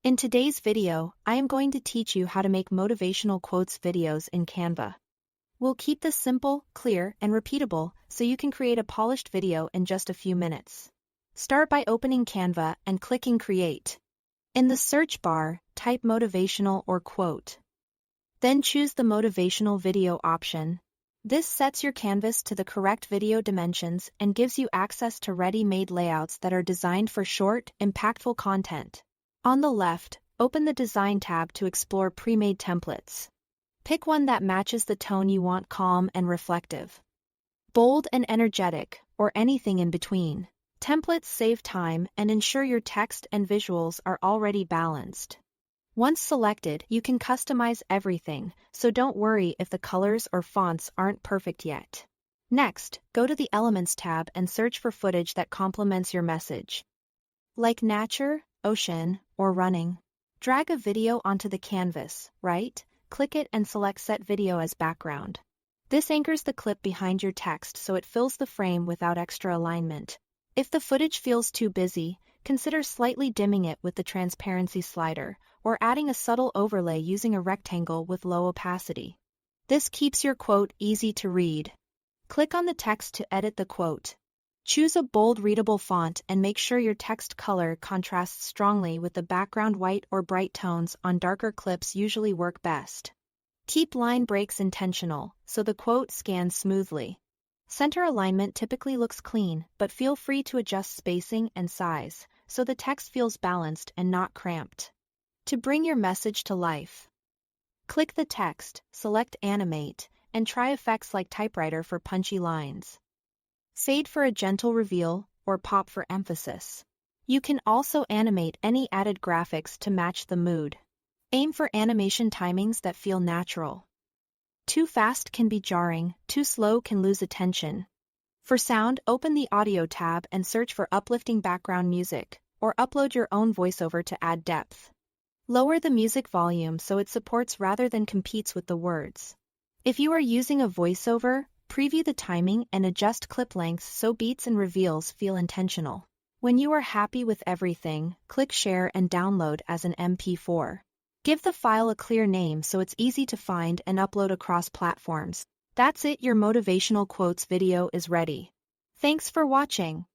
In today's video, I am going to teach you how to make motivational quotes videos in Canva. We'll keep this simple, clear, and repeatable so you can create a polished video in just a few minutes. Start by opening Canva and clicking Create. In the search bar, type motivational or quote. Then choose the motivational video option. This sets your canvas to the correct video dimensions and gives you access to ready-made layouts that are designed for short, impactful content. On the left, open the Design tab to explore pre-made templates. Pick one that matches the tone you want: calm and reflective, bold and energetic, or anything in between. Templates save time and ensure your text and visuals are already balanced. Once selected, you can customize everything, so don't worry if the colors or fonts aren't perfect yet. Next, go to the Elements tab and search for footage that complements your message, like nature, ocean, or running. Drag a video onto the canvas, right? Click it and select Set Video as background. This anchors the clip behind your text so it fills the frame without extra alignment. If the footage feels too busy, consider slightly dimming it with the transparency slider, or adding a subtle overlay using a rectangle with low opacity. This keeps your quote easy to read. Click on the text to edit the quote. Choose a bold, readable font and make sure your text color contrasts strongly with the background. White or bright tones on darker clips usually work best. Keep line breaks intentional, so the quote scans smoothly. Center alignment typically looks clean, but feel free to adjust spacing and size, so the text feels balanced and not cramped. To bring your message to life, click the text, select Animate, and try effects like typewriter for punchy lines, fade for a gentle reveal, or pop for emphasis. You can also animate any added graphics to match the mood. Aim for animation timings that feel natural. Too fast can be jarring, too slow can lose attention. For sound, open the Audio tab and search for uplifting background music, or upload your own voiceover to add depth. Lower the music volume so it supports rather than competes with the words. If you are using a voiceover, preview the timing and adjust clip lengths so beats and reveals feel intentional. When you are happy with everything, click Share and download as an MP4. Give the file a clear name so it's easy to find and upload across platforms. That's it, your motivational quotes video is ready. Thanks for watching.